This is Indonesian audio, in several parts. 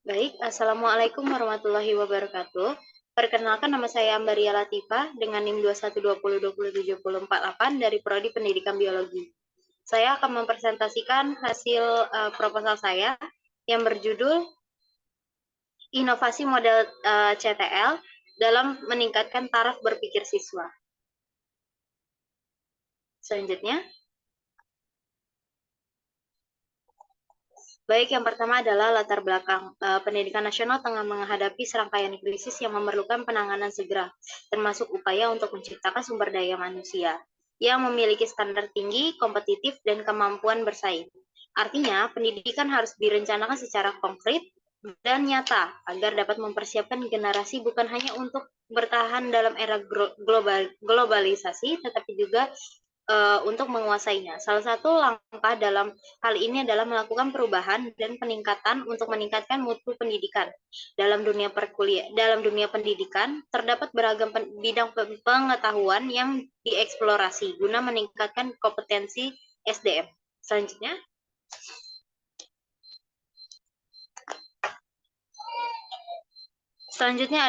Baik, Assalamualaikum warahmatullahi wabarakatuh. Perkenalkan nama saya Ambaria Latifah dengan NIM 2120207048 dari Prodi Pendidikan Biologi. Saya akan mempresentasikan hasil proposal saya yang berjudul Inovasi Model CTL dalam meningkatkan taraf berpikir siswa. Selanjutnya, baik, yang pertama adalah latar belakang. Pendidikan nasional tengah menghadapi serangkaian krisis yang memerlukan penanganan segera, termasuk upaya untuk menciptakan sumber daya manusia yang memiliki standar tinggi, kompetitif, dan kemampuan bersaing. Artinya, pendidikan harus direncanakan secara konkret dan nyata agar dapat mempersiapkan generasi bukan hanya untuk bertahan dalam era globalisasi, tetapi juga untuk menguasainya. Salah satu langkah dalam hal ini adalah melakukan perubahan dan peningkatan untuk meningkatkan mutu pendidikan. Dalam dunia pendidikan terdapat beragam bidang pengetahuan yang dieksplorasi guna meningkatkan kompetensi SDM. Selanjutnya,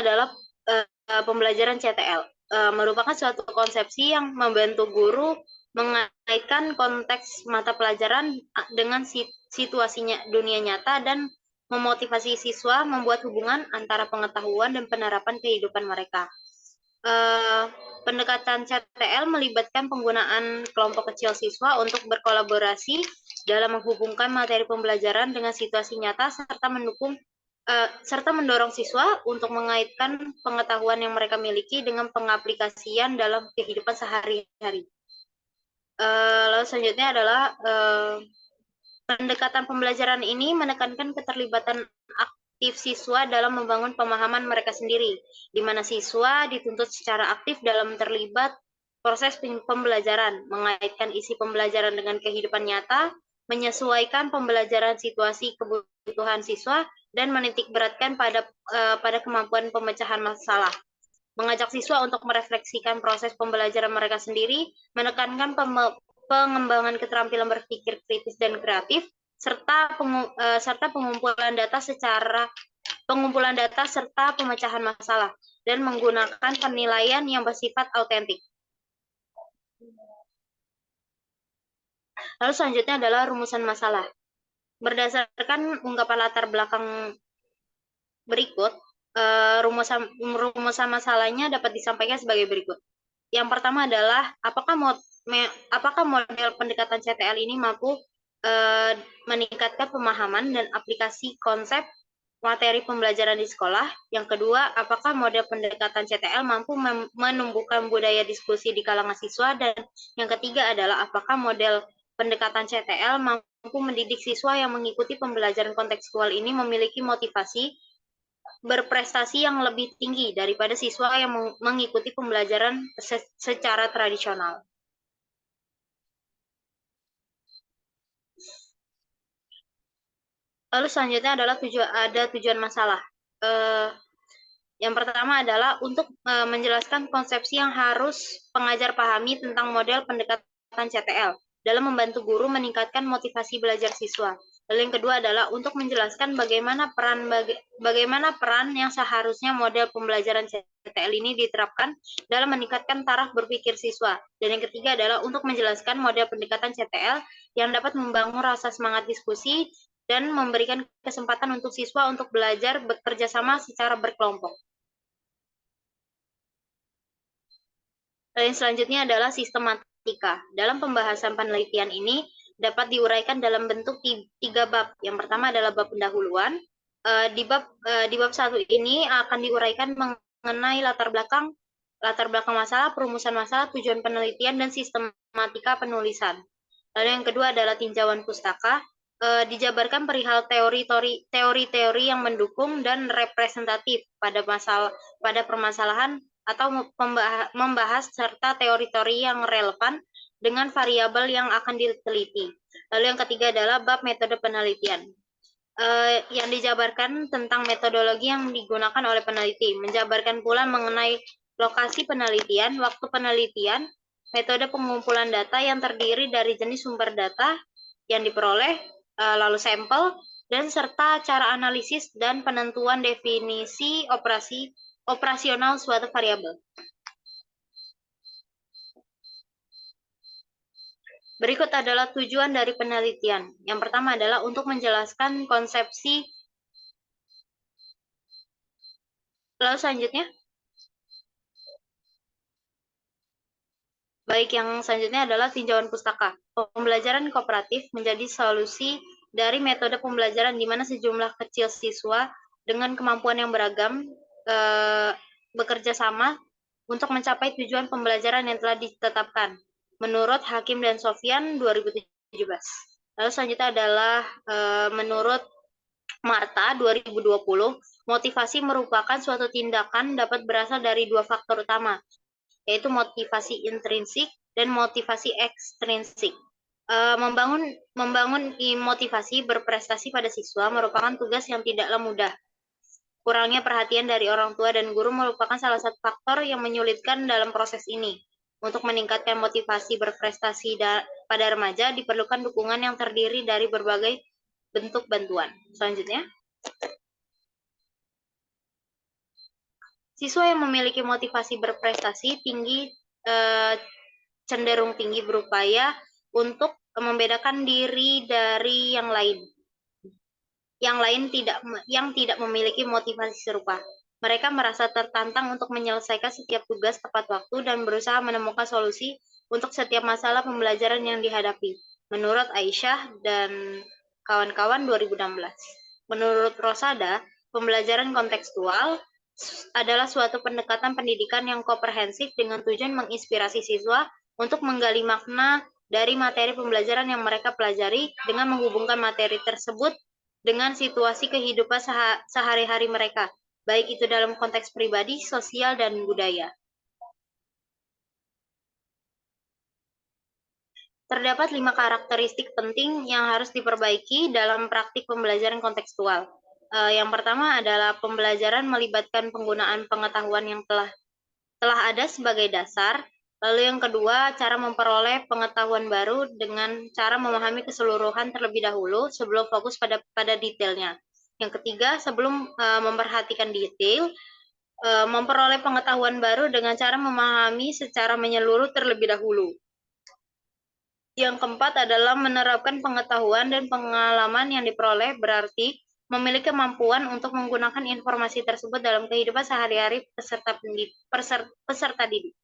adalah pembelajaran CTL. Merupakan suatu konsepsi yang membantu guru mengaitkan konteks mata pelajaran dengan situasinya dunia nyata dan memotivasi siswa membuat hubungan antara pengetahuan dan penerapan kehidupan mereka. Pendekatan CTL melibatkan penggunaan kelompok kecil siswa untuk berkolaborasi dalam menghubungkan materi pembelajaran dengan situasi nyata serta mendorong siswa untuk mengaitkan pengetahuan yang mereka miliki dengan pengaplikasian dalam kehidupan sehari-hari. Lalu selanjutnya adalah pendekatan pembelajaran ini menekankan keterlibatan aktif siswa dalam membangun pemahaman mereka sendiri, di mana siswa dituntut secara aktif dalam terlibat proses pembelajaran, mengaitkan isi pembelajaran dengan kehidupan nyata, menyesuaikan pembelajaran situasi kebutuhan siswa, dan menitikberatkan pada kemampuan pemecahan masalah. Mengajak siswa untuk merefleksikan proses pembelajaran mereka sendiri, menekankan pengembangan keterampilan berpikir kritis dan kreatif, serta pengumpulan data serta pemecahan masalah, dan menggunakan penilaian yang bersifat autentik. Lalu selanjutnya adalah rumusan masalah. Berdasarkan ungkapan latar belakang berikut, rumusan masalahnya dapat disampaikan sebagai berikut. Yang pertama adalah apakah model pendekatan CTL ini mampu meningkatkan pemahaman dan aplikasi konsep materi pembelajaran di sekolah. Yang kedua, apakah model pendekatan CTL mampu menumbuhkan budaya diskusi di kalangan siswa. Dan yang ketiga adalah apakah model pendekatan CTL mampu mendidik siswa yang mengikuti pembelajaran kontekstual ini memiliki motivasi berprestasi yang lebih tinggi daripada siswa yang mengikuti pembelajaran secara tradisional. Lalu selanjutnya adalah tujuan masalah. Yang pertama adalah untuk menjelaskan konsepsi yang harus pengajar pahami tentang model pendekatan CTL dalam membantu guru meningkatkan motivasi belajar siswa. Lalu yang kedua adalah untuk menjelaskan bagaimana peran yang seharusnya model pembelajaran CTL ini diterapkan dalam meningkatkan taraf berpikir siswa. Dan yang ketiga adalah untuk menjelaskan model pendekatan CTL yang dapat membangun rasa semangat diskusi dan memberikan kesempatan untuk siswa untuk belajar bekerja sama secara berkelompok. Dan selanjutnya adalah sistematika. Dalam pembahasan penelitian ini dapat diuraikan dalam bentuk 3 bab. Yang pertama adalah bab pendahuluan. Di bab 1 ini akan diuraikan mengenai latar belakang masalah, perumusan masalah, tujuan penelitian, dan sistematika penulisan. Lalu yang kedua adalah tinjauan pustaka. Dijabarkan perihal teori-teori yang mendukung dan representatif pada permasalahan atau membahas serta teori-teori yang relevan dengan variabel yang akan diteliti. Lalu yang ketiga adalah bab metode penelitian. Yang dijabarkan tentang metodologi yang digunakan oleh peneliti, menjabarkan pula mengenai lokasi penelitian, waktu penelitian, metode pengumpulan data yang terdiri dari jenis sumber data yang diperoleh, lalu sampel, dan serta cara analisis dan penentuan definisi operasional suatu variabel. Berikut adalah tujuan dari penelitian. Yang pertama adalah untuk menjelaskan konsepsi. Lalu selanjutnya, yang selanjutnya adalah tinjauan pustaka. Pembelajaran kooperatif menjadi solusi dari metode pembelajaran di mana sejumlah kecil siswa dengan kemampuan yang beragam bekerja sama untuk mencapai tujuan pembelajaran yang telah ditetapkan. Menurut Hakim dan Sofyan 2017. Lalu selanjutnya adalah menurut Marta 2020, motivasi merupakan suatu tindakan dapat berasal dari dua faktor utama, yaitu motivasi intrinsik dan motivasi ekstrinsik. Membangun motivasi berprestasi pada siswa merupakan tugas yang tidaklah mudah. Kurangnya perhatian dari orang tua dan guru merupakan salah satu faktor yang menyulitkan dalam proses ini. Untuk meningkatkan motivasi berprestasi pada remaja, diperlukan dukungan yang terdiri dari berbagai bentuk bantuan. Selanjutnya, siswa yang memiliki motivasi berprestasi cenderung tinggi berupaya untuk membedakan diri dari yang lain. Yang tidak memiliki motivasi serupa. Mereka merasa tertantang untuk menyelesaikan setiap tugas tepat waktu dan berusaha menemukan solusi untuk setiap masalah pembelajaran yang dihadapi. Menurut Aisyah dan kawan-kawan 2016. Menurut Rosada, pembelajaran kontekstual adalah suatu pendekatan pendidikan yang komprehensif dengan tujuan menginspirasi siswa untuk menggali makna dari materi pembelajaran yang mereka pelajari dengan menghubungkan materi tersebut dengan situasi kehidupan sehari-hari mereka, baik itu dalam konteks pribadi, sosial, dan budaya. Terdapat 5 karakteristik penting yang harus diperbaiki dalam praktik pembelajaran kontekstual. Yang pertama adalah pembelajaran melibatkan penggunaan pengetahuan yang telah ada sebagai dasar. Lalu yang kedua, cara memperoleh pengetahuan baru dengan cara memahami keseluruhan terlebih dahulu sebelum fokus pada detailnya. Yang ketiga, sebelum memperhatikan detail, memperoleh pengetahuan baru dengan cara memahami secara menyeluruh terlebih dahulu. Yang keempat adalah menerapkan pengetahuan dan pengalaman yang diperoleh berarti memiliki kemampuan untuk menggunakan informasi tersebut dalam kehidupan sehari-hari peserta didik.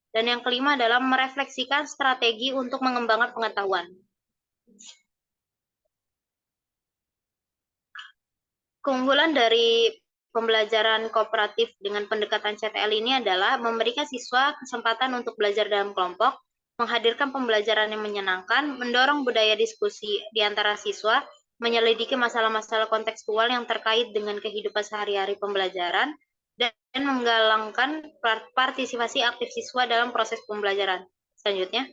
Dan yang kelima adalah merefleksikan strategi untuk mengembangkan pengetahuan. Keunggulan dari pembelajaran kooperatif dengan pendekatan CTL ini adalah memberikan siswa kesempatan untuk belajar dalam kelompok, menghadirkan pembelajaran yang menyenangkan, mendorong budaya diskusi di antara siswa, menyelidiki masalah-masalah kontekstual yang terkait dengan kehidupan sehari-hari pembelajaran, dan menggalangkan partisipasi aktif siswa dalam proses pembelajaran. Selanjutnya.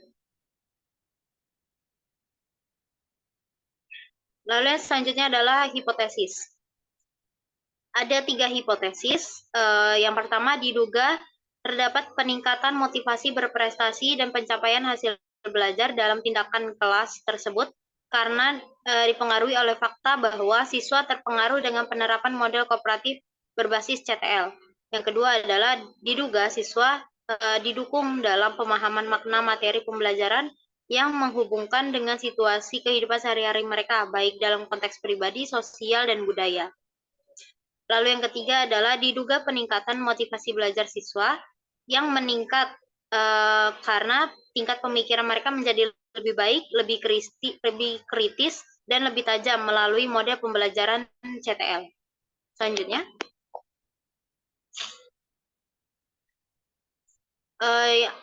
Lalu yang selanjutnya adalah hipotesis. Ada 3 hipotesis. Yang pertama, diduga terdapat peningkatan motivasi berprestasi dan pencapaian hasil belajar dalam tindakan kelas tersebut karena dipengaruhi oleh fakta bahwa siswa terpengaruh dengan penerapan model kooperatif berbasis CTL. Yang kedua adalah diduga siswa didukung dalam pemahaman makna materi pembelajaran yang menghubungkan dengan situasi kehidupan sehari-hari mereka, baik dalam konteks pribadi, sosial, dan budaya. Lalu yang ketiga adalah diduga peningkatan motivasi belajar siswa yang meningkat karena tingkat pemikiran mereka menjadi lebih baik, lebih kritis, dan lebih tajam melalui model pembelajaran CTL. Selanjutnya.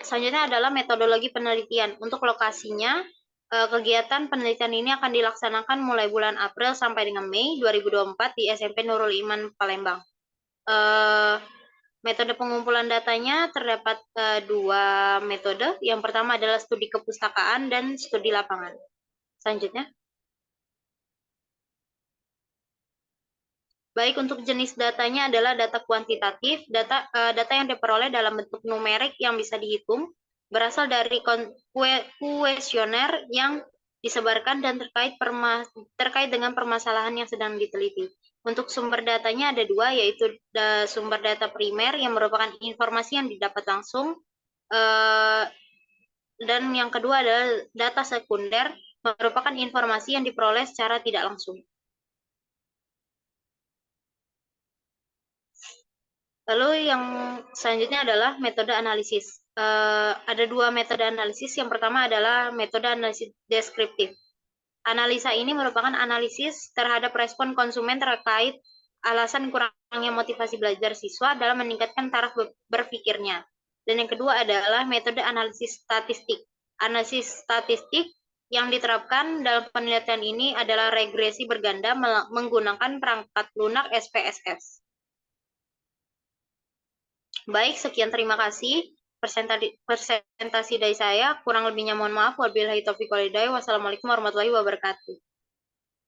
Selanjutnya adalah metodologi penelitian. Untuk lokasinya, kegiatan penelitian ini akan dilaksanakan mulai bulan April sampai dengan Mei 2024 di SMP Nurul Iman, Palembang. Metode pengumpulan datanya terdapat 2 metode. Yang pertama adalah studi kepustakaan dan studi lapangan. Selanjutnya. Baik, untuk jenis datanya adalah data kuantitatif, data yang diperoleh dalam bentuk numerik yang bisa dihitung, berasal dari kuesioner yang disebarkan dan terkait dengan permasalahan yang sedang diteliti. Untuk sumber datanya ada dua, yaitu sumber data primer yang merupakan informasi yang didapat langsung, dan yang kedua adalah data sekunder, merupakan informasi yang diperoleh secara tidak langsung. Lalu yang selanjutnya adalah metode analisis. Ada dua metode analisis. Yang pertama adalah metode analisis deskriptif. Analisa ini merupakan analisis terhadap respon konsumen terkait alasan kurangnya motivasi belajar siswa dalam meningkatkan taraf berpikirnya. Dan yang kedua adalah metode analisis statistik. Analisis statistik yang diterapkan dalam penelitian ini adalah regresi berganda menggunakan perangkat lunak SPSS. Baik, sekian terima kasih presentasi dari saya. Kurang lebihnya mohon maaf. Wabillahi taufiq walhidayah. Wassalamualaikum warahmatullahi wabarakatuh.